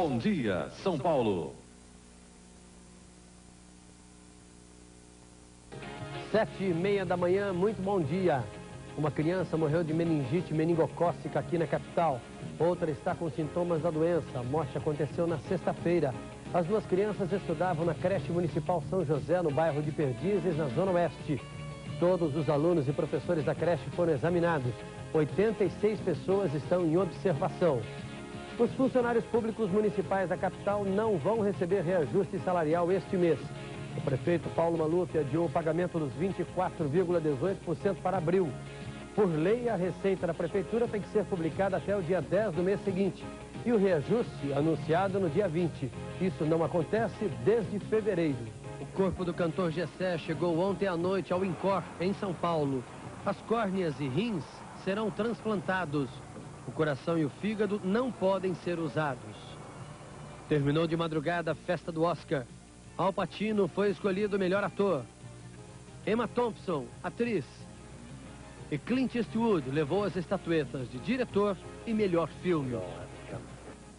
Bom dia, São Paulo. 7h30 da manhã, muito bom dia. Uma criança morreu de meningite meningocócica aqui na capital. Outra está com sintomas da doença. A morte aconteceu na sexta-feira. As duas crianças estudavam na creche municipal São José, no bairro de Perdizes, na Zona Oeste. Todos os alunos e professores da creche foram examinados. 86 pessoas estão em observação. Os funcionários públicos municipais da capital não vão receber reajuste salarial este mês. O prefeito Paulo Maluf adiou o pagamento dos 24,18% para abril. Por lei, a receita da prefeitura tem que ser publicada até o dia 10 do mês seguinte. E o reajuste anunciado no dia 20. Isso não acontece desde fevereiro. O corpo do cantor Gessé chegou ontem à noite ao INCOR, em São Paulo. As córneas e rins serão transplantados. O coração e o fígado não podem ser usados. Terminou de madrugada a festa do Oscar. Al Pacino foi escolhido melhor ator. Emma Thompson, atriz. E Clint Eastwood levou as estatuetas de diretor e melhor filme.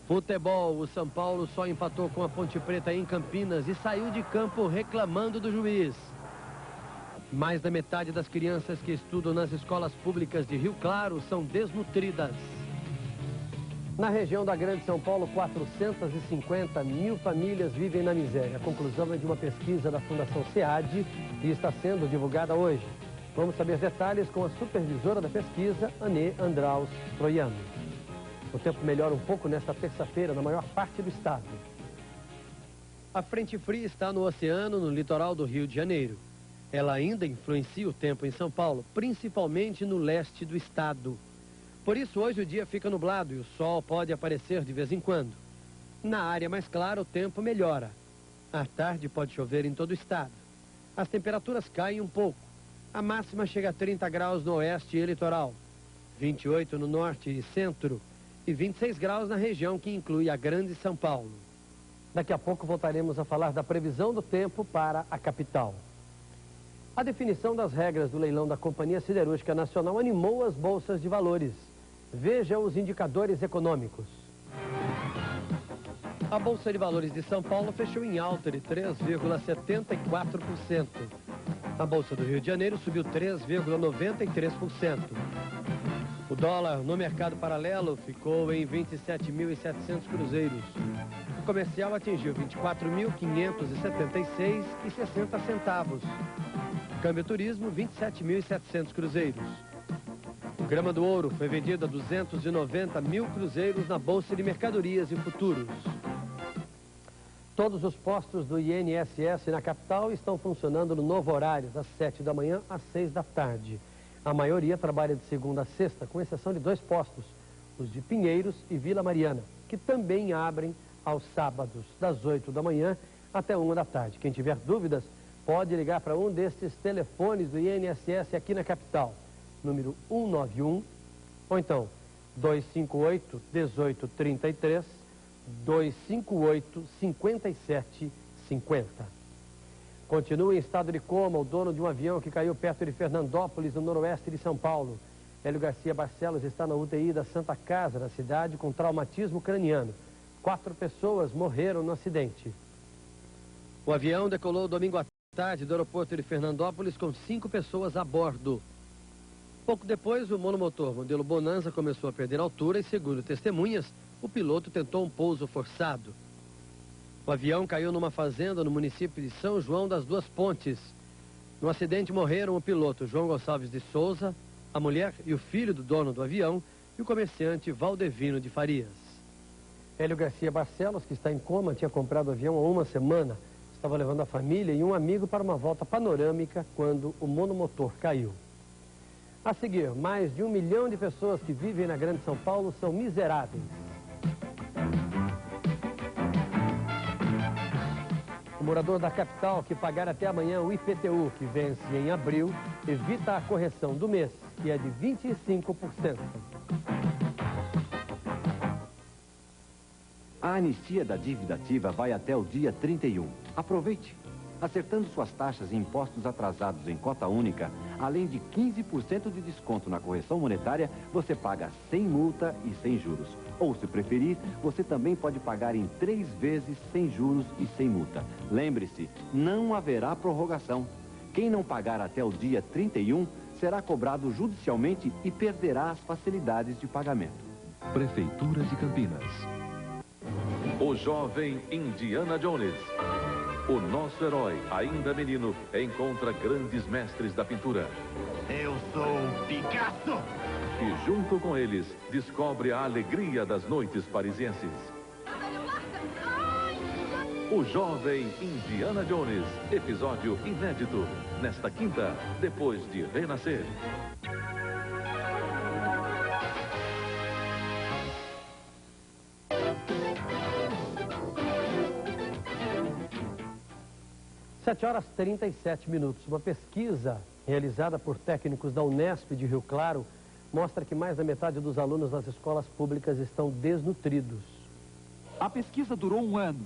Futebol, o São Paulo só empatou com a Ponte Preta em Campinas e saiu de campo reclamando do juiz. Mais da metade das crianças que estudam nas escolas públicas de Rio Claro são desnutridas. Na região da Grande São Paulo, 450 mil famílias vivem na miséria. A conclusão é de uma pesquisa da Fundação SEAD e está sendo divulgada hoje. Vamos saber detalhes com a supervisora da pesquisa, Anê Andraus Troiano. O tempo melhora um pouco nesta terça-feira na maior parte do estado. A frente fria está no oceano, no litoral do Rio de Janeiro. Ela ainda influencia o tempo em São Paulo, principalmente no leste do estado. Por isso, hoje o dia fica nublado e o sol pode aparecer de vez em quando. Na área mais clara, o tempo melhora. À tarde pode chover em todo o estado. As temperaturas caem um pouco. A máxima chega a 30 graus no oeste e litoral, 28 no norte e centro e 26 graus na região que inclui a Grande São Paulo. Daqui a pouco voltaremos a falar da previsão do tempo para a capital. A definição das regras do leilão da Companhia Siderúrgica Nacional animou as bolsas de valores. Veja os indicadores econômicos. A Bolsa de Valores de São Paulo fechou em alta de 3,74%. A Bolsa do Rio de Janeiro subiu 3,93%. O dólar no mercado paralelo ficou em 27.700 cruzeiros. O comercial atingiu 24.576,60 centavos. Câmbio turismo, 27.700 cruzeiros. O grama do ouro foi vendido a 290 mil cruzeiros na Bolsa de Mercadorias e Futuros. Todos os postos do INSS na capital estão funcionando no novo horário, das 7 da manhã às 6 da tarde. A maioria trabalha de segunda a sexta, com exceção de 2 postos, os de Pinheiros e Vila Mariana, que também abrem aos sábados, das 8 da manhã até 1 da tarde. Quem tiver dúvidas, pode ligar para um destes telefones do INSS aqui na capital, número 191, ou então 258-1833, 258-5750. Continua em estado de coma o dono de um avião que caiu perto de Fernandópolis, no noroeste de São Paulo. Hélio Garcia Barcelos está na UTI da Santa Casa, na cidade, com traumatismo craniano. 4 pessoas morreram no acidente. O avião decolou domingo à tarde do aeroporto de Fernandópolis com 5 pessoas a bordo. Pouco depois, o monomotor modelo Bonanza começou a perder altura e, segundo testemunhas, o piloto tentou um pouso forçado. O avião caiu numa fazenda no município de São João das Duas Pontes. No acidente morreram o piloto João Gonçalves de Souza, a mulher e o filho do dono do avião e o comerciante Valdevino de Farias. Hélio Garcia Barcelos, que está em coma, tinha comprado o avião há uma semana. Estava levando a família e um amigo para uma volta panorâmica quando o monomotor caiu. A seguir, mais de 1 milhão de pessoas que vivem na Grande São Paulo são miseráveis. O morador da capital que pagar até amanhã o IPTU, que vence em abril, evita a correção do mês, que é de 25%. A anistia da dívida ativa vai até o dia 31. Aproveite. Acertando suas taxas e impostos atrasados em cota única, além de 15% de desconto na correção monetária, você paga sem multa e sem juros. Ou, se preferir, você também pode pagar em 3 vezes sem juros e sem multa. Lembre-se, não haverá prorrogação. Quem não pagar até o dia 31 será cobrado judicialmente e perderá as facilidades de pagamento. Prefeitura de Campinas. O jovem Indiana Jones. O nosso herói, ainda menino, encontra grandes mestres da pintura. Eu sou o Picasso! E junto com eles, descobre a alegria das noites parisienses. O jovem Indiana Jones, episódio inédito, nesta quinta, depois de renascer. Sete horas 37 minutos. Uma pesquisa realizada por técnicos da Unesp de Rio Claro mostra que mais da metade dos alunos das escolas públicas estão desnutridos. A pesquisa durou um ano.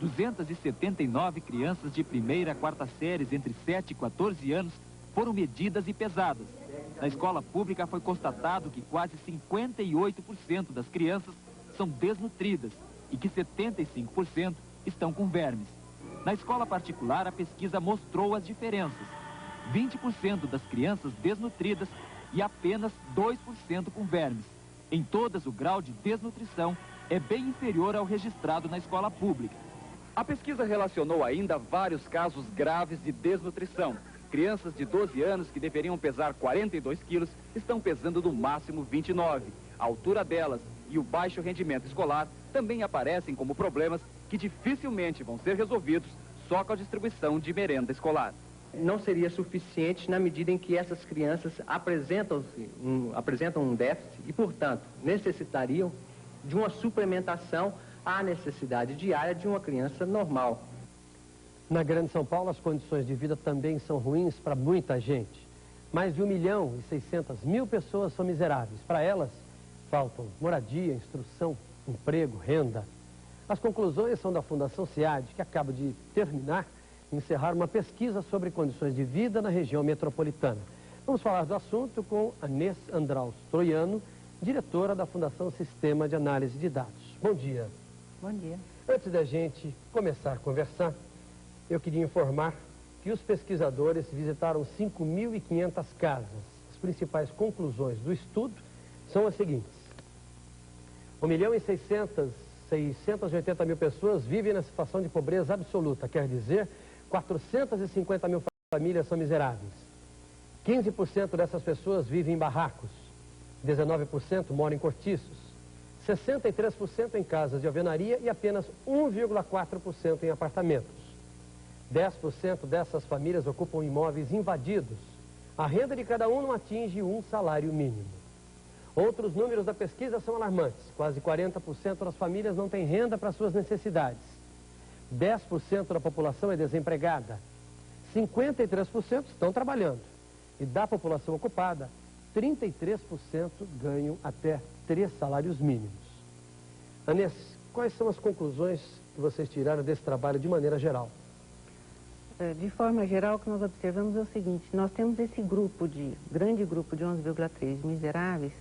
279 crianças de primeira a quarta séries entre 7 e 14 anos foram medidas e pesadas. Na escola pública foi constatado que quase 58% das crianças são desnutridas e que 75% estão com vermes. Na escola particular, a pesquisa mostrou as diferenças. 20% das crianças desnutridas e apenas 2% com vermes. Em todas, o grau de desnutrição é bem inferior ao registrado na escola pública. A pesquisa relacionou ainda vários casos graves de desnutrição. Crianças de 12 anos que deveriam pesar 42 quilos estão pesando no máximo 29. A altura delas e o baixo rendimento escolar também aparecem como problemas que dificilmente vão ser resolvidos só com a distribuição de merenda escolar. Não seria suficiente na medida em que essas crianças apresentam um déficit e, portanto, necessitariam de uma suplementação à necessidade diária de uma criança normal. Na Grande São Paulo, as condições de vida também são ruins para muita gente. Mais de 1.600.000 pessoas são miseráveis. Para elas, faltam moradia, instrução, emprego, renda. As conclusões são da Fundação SEAD, que acaba de terminar e encerrar uma pesquisa sobre condições de vida na região metropolitana. Vamos falar do assunto com Anês Andraus Troiano, diretora da Fundação Sistema de Análise de Dados. Bom dia. Bom dia. Antes da gente começar a conversar, eu queria informar que os pesquisadores visitaram 5.500 casas. As principais conclusões do estudo são as seguintes. 1.680.000 pessoas vivem na situação de pobreza absoluta, quer dizer, 450.000 famílias são miseráveis. 15% dessas pessoas vivem em barracos, 19% moram em cortiços, 63% em casas de alvenaria e apenas 1,4% em apartamentos. 10% dessas famílias ocupam imóveis invadidos. A renda de cada um não atinge um salário mínimo. Outros números da pesquisa são alarmantes. Quase 40% das famílias não têm renda para suas necessidades. 10% da população é desempregada. 53% estão trabalhando. E da população ocupada, 33% ganham até 3 salários mínimos. Anês, quais são as conclusões que vocês tiraram desse trabalho de maneira geral? De forma geral, o que nós observamos é o seguinte: nós temos esse grande grupo de 11,3 miseráveis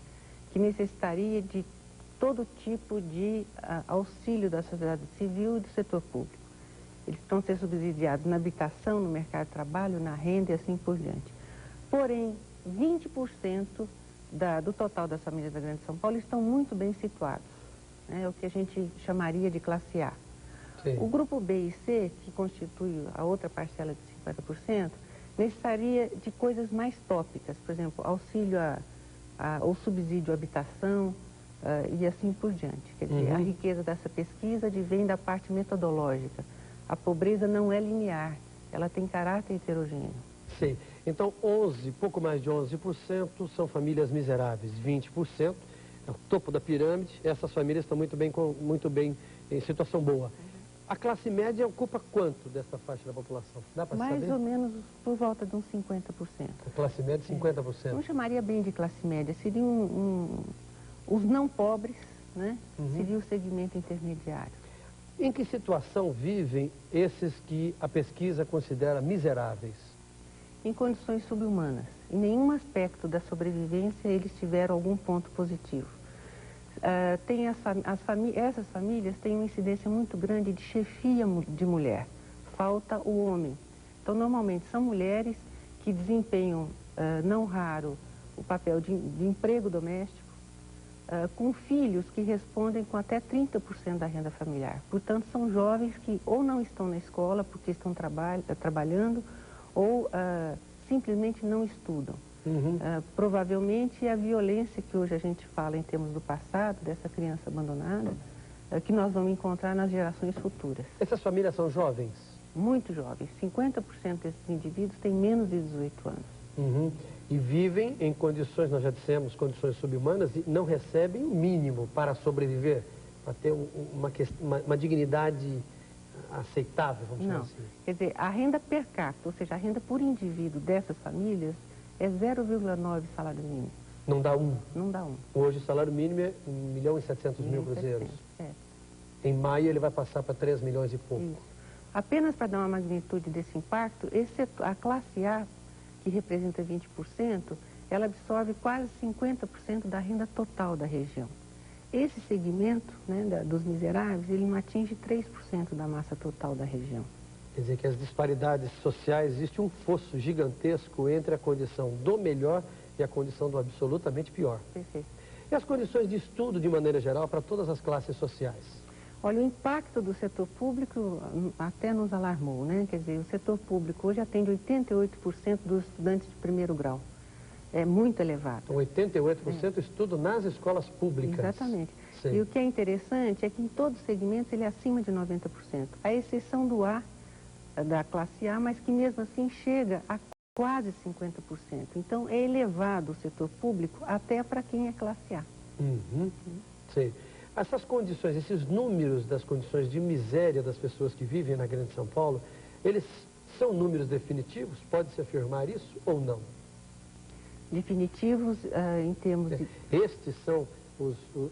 que necessitaria de todo tipo de auxílio da sociedade civil e do setor público. Eles estão sendo subsidiados na habitação, no mercado de trabalho, na renda e assim por diante. Porém, 20% do total das famílias da Grande São Paulo estão muito bem situados. É o que a gente chamaria de classe A. Sim. O grupo B e C, que constitui a outra parcela de 50%, necessitaria de coisas mais tópicas, por exemplo, auxílio ou subsídio à habitação e assim por diante. Quer dizer, a riqueza dessa pesquisa vem da parte metodológica. A pobreza não é linear, ela tem caráter heterogêneo. Sim. Então, pouco mais de 11% são famílias miseráveis, 20% é o topo da pirâmide. Essas famílias estão muito bem em situação boa. A classe média ocupa quanto dessa faixa da população? Dá para saber? Mais ou menos por volta de uns 50%. A classe média, 50%. Não chamaria bem de classe média, seriam os não pobres, né? Seria o segmento intermediário. Em que situação vivem esses que a pesquisa considera miseráveis? Em condições subhumanas. Em nenhum aspecto da sobrevivência eles tiveram algum ponto positivo. Essas famílias têm uma incidência muito grande de chefia de mulher. Falta o homem. Então, normalmente, são mulheres que desempenham, não raro, o papel de emprego doméstico, com filhos que respondem com até 30% da renda familiar. Portanto, são jovens que ou não estão na escola porque estão trabalhando ou simplesmente não estudam. Provavelmente a violência que hoje a gente fala em termos do passado, dessa criança abandonada, que nós vamos encontrar nas gerações futuras. Essas famílias são jovens? Muito jovens. 50% desses indivíduos têm menos de 18 anos. E vivem em condições, nós já dissemos, condições subhumanas e não recebem o mínimo para sobreviver, para ter uma dignidade aceitável, vamos dizer assim. Quer dizer, a renda per capita, ou seja, a renda por indivíduo dessas famílias é 0,9 salário mínimo. Não dá um? Não dá um. Hoje o salário mínimo é 1.700.000 cruzeiros. Em maio ele vai passar para 3 milhões e pouco. Isso. Apenas para dar uma magnitude desse impacto, a classe A, que representa 20%, ela absorve quase 50% da renda total da região. Esse segmento, né, dos miseráveis, ele não atinge 3% da massa total da região. Quer dizer que as disparidades sociais, existe um fosso gigantesco entre a condição do melhor e a condição do absolutamente pior. Perfeito. E as condições de estudo, de maneira geral, para todas as classes sociais? Olha, o impacto do setor público até nos alarmou, né? Quer dizer, o setor público hoje atende 88% dos estudantes de primeiro grau. É muito elevado. Então, 88% estudam nas escolas públicas. Exatamente. Sim. E o que é interessante é que em todos os segmentos ele é acima de 90%. A exceção do A, da classe A, mas que mesmo assim chega a quase 50%. Então, é elevado o setor público até para quem é classe A. Sim. Essas condições, esses números das condições de miséria das pessoas que vivem na Grande São Paulo, eles são números definitivos? Pode-se afirmar isso ou não? Definitivos em termos de... Estes são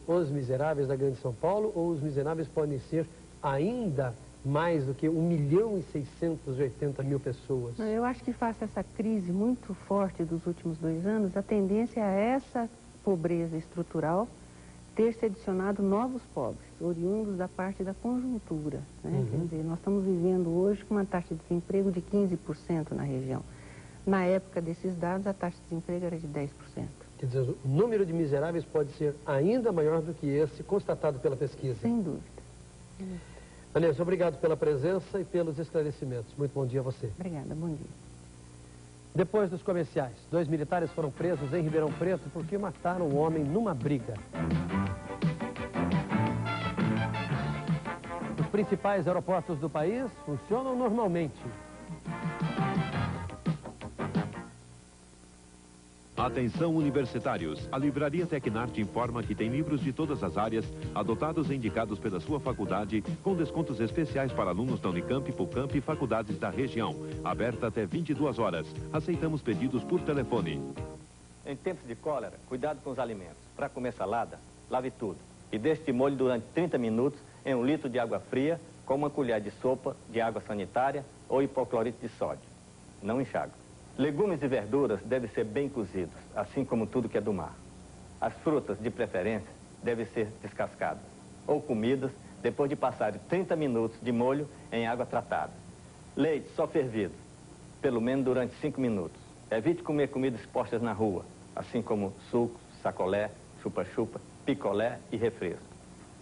os miseráveis da Grande São Paulo ou os miseráveis podem ser ainda mais do que 1.680.000 pessoas? Eu acho que face a essa crise muito forte dos últimos 2 anos, a tendência é essa pobreza estrutural ter se adicionado novos pobres, oriundos da parte da conjuntura. Né? Quer dizer, nós estamos vivendo hoje com uma taxa de desemprego de 15% na região. Na época desses dados, a taxa de desemprego era de 10%. Quer dizer, o número de miseráveis pode ser ainda maior do que esse constatado pela pesquisa. Sem dúvida. Vanessa, obrigado pela presença e pelos esclarecimentos. Muito bom dia a você. Obrigada, bom dia. Depois dos comerciais, 2 militares foram presos em Ribeirão Preto porque mataram um homem numa briga. Os principais aeroportos do país funcionam normalmente. Atenção universitários, a Livraria Tecnarte informa que tem livros de todas as áreas, adotados e indicados pela sua faculdade, com descontos especiais para alunos da Unicamp, Pucamp e faculdades da região. Aberta até 22 horas. Aceitamos pedidos por telefone. Em tempos de cólera, cuidado com os alimentos. Para comer salada, lave tudo. E deixe de molho durante 30 minutos em 1 litro de água fria, com uma colher de sopa de água sanitária ou hipoclorito de sódio. Não enxaga. Legumes e verduras devem ser bem cozidos, assim como tudo que é do mar. As frutas, de preferência, devem ser descascadas ou comidas depois de passar 30 minutos de molho em água tratada. Leite só fervido, pelo menos durante 5 minutos. Evite comer comidas expostas na rua, assim como suco, sacolé, chupa-chupa, picolé e refresco.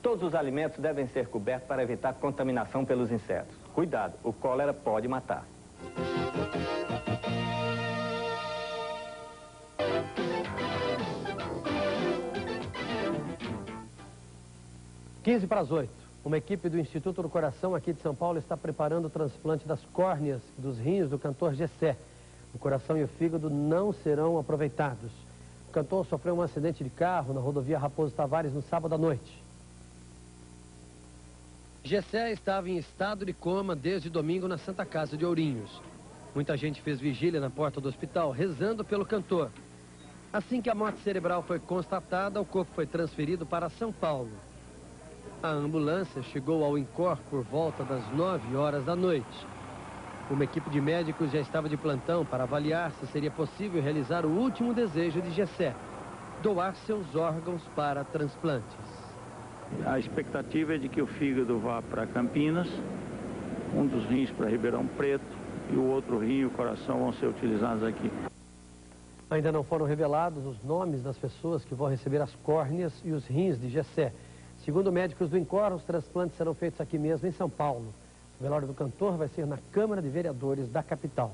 Todos os alimentos devem ser cobertos para evitar contaminação pelos insetos. Cuidado, o cólera pode matar. Quinze para as 8. Uma equipe do Instituto do Coração aqui de São Paulo está preparando o transplante das córneas e dos rins do cantor Gessé. O coração e o fígado não serão aproveitados. O cantor sofreu um acidente de carro na rodovia Raposo Tavares no sábado à noite. Gessé estava em estado de coma desde domingo na Santa Casa de Ourinhos. Muita gente fez vigília na porta do hospital, rezando pelo cantor. Assim que a morte cerebral foi constatada, o corpo foi transferido para São Paulo. A ambulância chegou ao Incor por volta das 9 horas da noite. Uma equipe de médicos já estava de plantão para avaliar se seria possível realizar o último desejo de Gessé, doar seus órgãos para transplantes. A expectativa é de que o fígado vá para Campinas, um dos rins para Ribeirão Preto e o outro rim e o coração vão ser utilizados aqui. Ainda não foram revelados os nomes das pessoas que vão receber as córneas e os rins de Gessé. Segundo médicos do Incor, os transplantes serão feitos aqui mesmo em São Paulo. O velório do cantor vai ser na Câmara de Vereadores da capital.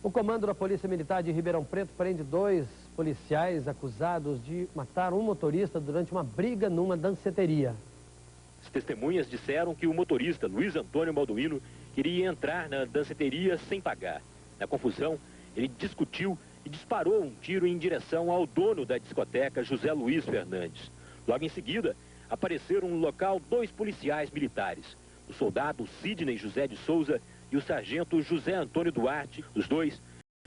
O comando da Polícia Militar de Ribeirão Preto prende 2 policiais acusados de matar um motorista durante uma briga numa danceteria. As testemunhas disseram que o motorista, Luiz Antônio Balduino, queria entrar na danceteria sem pagar. Na confusão, ele discutiu e disparou um tiro em direção ao dono da discoteca, José Luiz Fernandes. Logo em seguida, apareceram no local 2 policiais militares, o soldado Sidney José de Souza e o sargento José Antônio Duarte. Os 2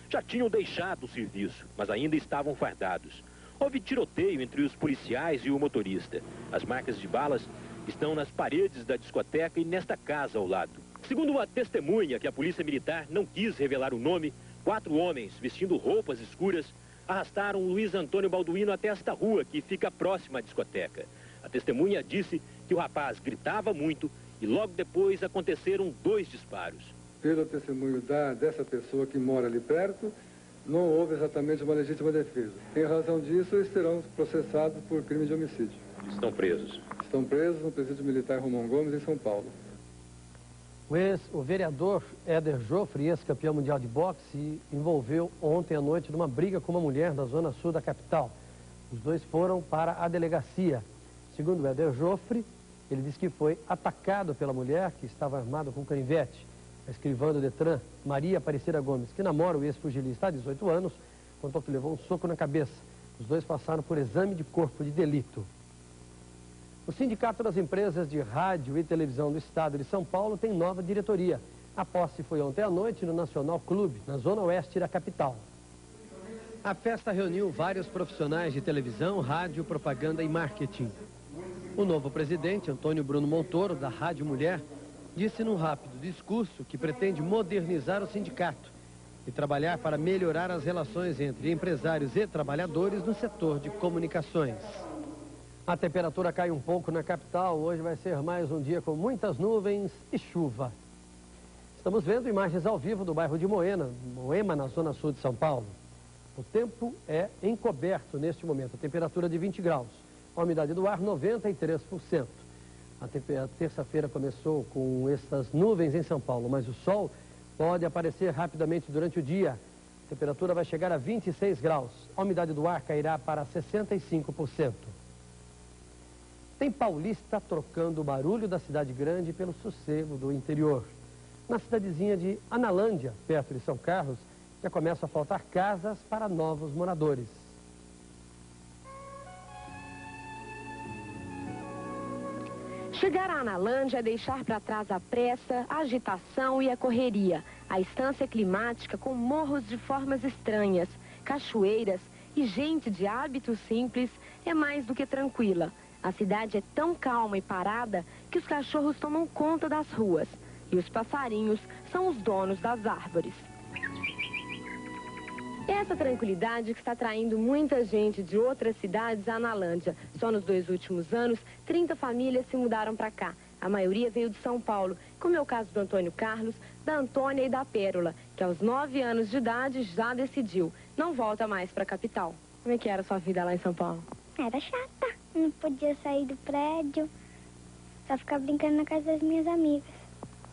já tinham deixado o serviço, mas ainda estavam fardados. Houve tiroteio entre os policiais e o motorista. As marcas de balas estão nas paredes da discoteca e nesta casa ao lado. Segundo a testemunha, que a Polícia Militar não quis revelar o nome, 4 homens vestindo roupas escuras arrastaram Luiz Antônio Balduino até esta rua que fica próxima à discoteca. A testemunha disse que o rapaz gritava muito e logo depois aconteceram 2 disparos. Pelo testemunho dessa pessoa que mora ali perto, não houve exatamente uma legítima defesa. Em razão disso, eles serão processados por crime de homicídio. Estão presos? Estão presos no presídio militar Romão Gomes, em São Paulo. O vereador Éder Joffre, ex-campeão mundial de boxe, envolveu ontem à noite numa briga com uma mulher da zona sul da capital. Os 2 foram para a delegacia. Segundo o Éder Joffre, ele disse que foi atacado pela mulher que estava armada com canivete. A escrivã do Detran, Maria Aparecida Gomes, que namora o ex-pugilista há 18 anos, contou que levou um soco na cabeça. Os 2 passaram por exame de corpo de delito. O Sindicato das Empresas de Rádio e Televisão do Estado de São Paulo tem nova diretoria. A posse foi ontem à noite no Nacional Clube, na zona oeste da capital. A festa reuniu vários profissionais de televisão, rádio, propaganda e marketing. O novo presidente, Antônio Bruno Montoro, da Rádio Mulher, disse num rápido discurso que pretende modernizar o sindicato e trabalhar para melhorar as relações entre empresários e trabalhadores no setor de comunicações. A temperatura cai um pouco na capital. Hoje vai ser mais um dia com muitas nuvens e chuva. Estamos vendo imagens ao vivo do bairro de Moema, na zona sul de São Paulo. O tempo é encoberto neste momento, a temperatura de 20 graus. A umidade do ar, 93%. A terça-feira começou com estas nuvens em São Paulo, mas o sol pode aparecer rapidamente durante o dia. A temperatura vai chegar a 26 graus. A umidade do ar cairá para 65%. Tem paulista trocando o barulho da cidade grande pelo sossego do interior. Na cidadezinha de Analândia, perto de São Carlos, já começam a faltar casas para novos moradores. Chegar a Analândia é deixar para trás a pressa, a agitação e a correria. A estância climática com morros de formas estranhas, cachoeiras e gente de hábitos simples é mais do que tranquila. A cidade é tão calma e parada que os cachorros tomam conta das ruas e os passarinhos são os donos das árvores. Essa tranquilidade que está atraindo muita gente de outras cidades à Analândia. Só nos 2 últimos anos, 30 famílias se mudaram para cá. A maioria veio de São Paulo, como é o caso do Antônio Carlos, da Antônia e da Pérola, que aos 9 anos de idade já decidiu, não volta mais para a capital. Como é que era a sua vida lá em São Paulo? Era chata, não podia sair do prédio, só ficar brincando na casa das minhas amigas.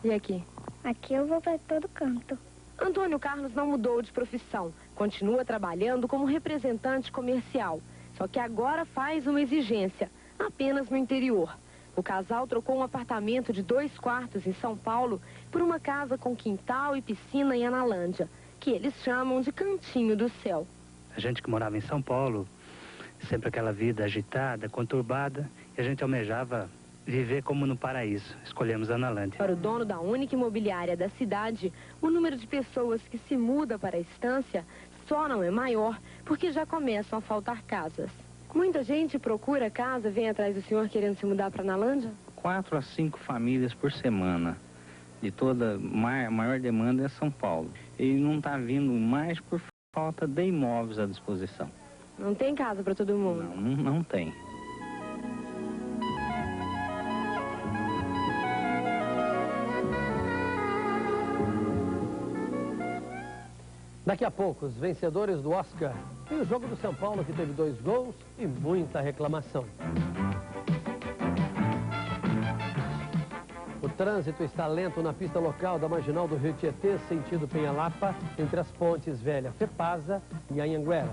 E aqui? Aqui eu vou para todo canto. Antônio Carlos não mudou de profissão, continua trabalhando como representante comercial, só que agora faz uma exigência, apenas no interior. O casal trocou um apartamento de 2 quartos em São Paulo por uma casa com quintal e piscina em Analândia, que eles chamam de Cantinho do Céu. A gente que morava em São Paulo, sempre aquela vida agitada, conturbada, e a gente almejava viver como no paraíso. Escolhemos Analândia. Para o dono da única imobiliária da cidade, o número de pessoas que se muda para a estância só não é maior porque já começam a faltar casas. Muita gente procura casa, vem atrás do senhor querendo se mudar para Nalândia? 4 a 5 famílias por semana. De toda, maior demanda é São Paulo. Ele não está vindo mais por falta de imóveis à disposição. Não tem casa para todo mundo? Não tem. Daqui a pouco, os vencedores do Oscar e o jogo do São Paulo, que teve 2 gols e muita reclamação. O trânsito está lento na pista local da Marginal do Rio Tietê, sentido Penha-Lapa, entre as pontes Velha Fepasa e Anhanguera.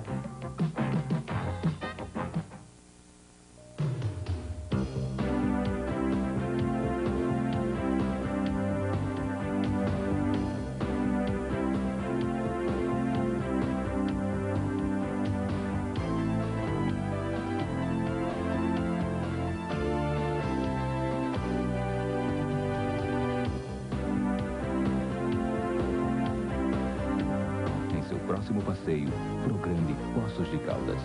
Próximo passeio, programe Poços de Caldas.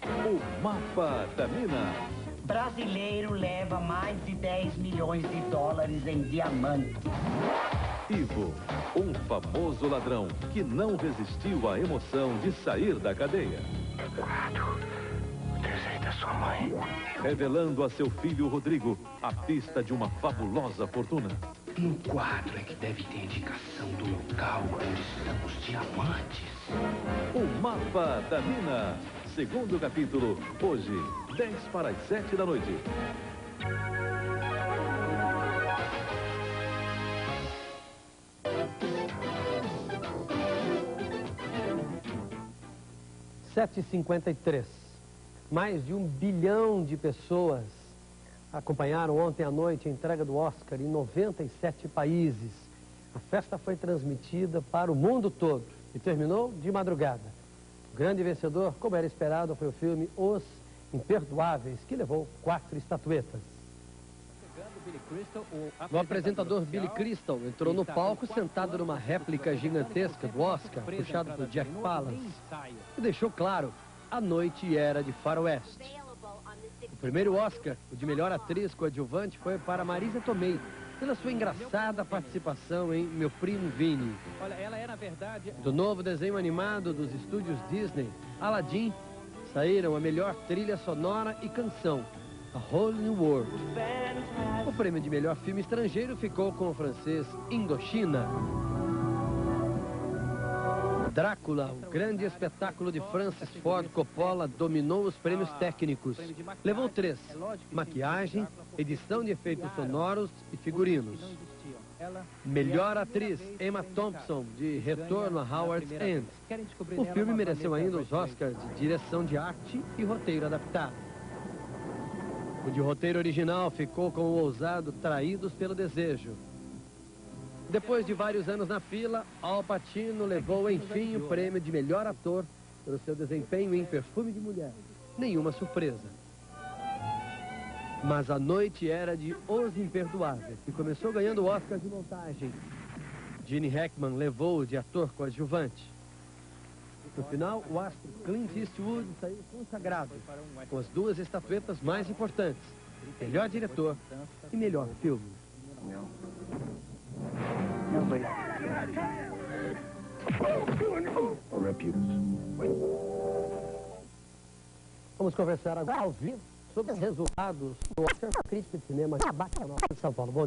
O Mapa da Mina. Brasileiro leva mais de 10 milhões de dólares em diamantes. Ivo, um famoso ladrão que não resistiu à emoção de sair da cadeia. O desenho da sua mãe. Revelando a seu filho Rodrigo a pista de uma fabulosa fortuna. No quadro é que deve ter indicação do local onde estão os diamantes. O Mapa da Mina. Segundo capítulo, hoje, 10 para as 7 da noite. (7h53). Mais de 1 bilhão de pessoas acompanharam ontem à noite a entrega do Oscar em 97 países. A festa foi transmitida para o mundo todo e terminou de madrugada. O grande vencedor, como era esperado, foi o filme Os Imperdoáveis, que levou 4 estatuetas. O apresentador Billy Crystal entrou no palco sentado numa réplica gigantesca do Oscar, puxado por Jack Palance, e deixou claro, a noite era de faroeste. O primeiro Oscar, o de melhor atriz coadjuvante, foi para Marisa Tomei, pela sua engraçada participação em Meu Primo Vini. Olha, ela é, na verdade... Do novo desenho animado dos estúdios Disney, Aladdin, saíram a melhor trilha sonora e canção, A Whole New World. O prêmio de melhor filme estrangeiro ficou com o francês Indochina. Drácula, o grande espetáculo de Francis Ford Coppola, dominou os prêmios técnicos. Levou 3, maquiagem, edição de efeitos sonoros e figurinos. Melhor atriz, Emma Thompson, de Retorno a Howard's End. O filme mereceu ainda os Oscars de direção de arte e roteiro adaptado. O de roteiro original ficou com o ousado Traídos pelo Desejo. Depois de vários anos na fila, Al Pacino levou, enfim, o prêmio de melhor ator pelo seu desempenho em Perfume de Mulher. Nenhuma surpresa. Mas a noite era de Os Imperdoáveis, que começou ganhando o Oscar de montagem. Gene Hackman levou de ator coadjuvante. No final, o astro Clint Eastwood saiu consagrado, com as 2 estatuetas mais importantes, melhor diretor e melhor filme. Vamos conversar agora ao vivo sobre os resultados do Oscar da Crítica de Cinema de São Paulo. Bom dia.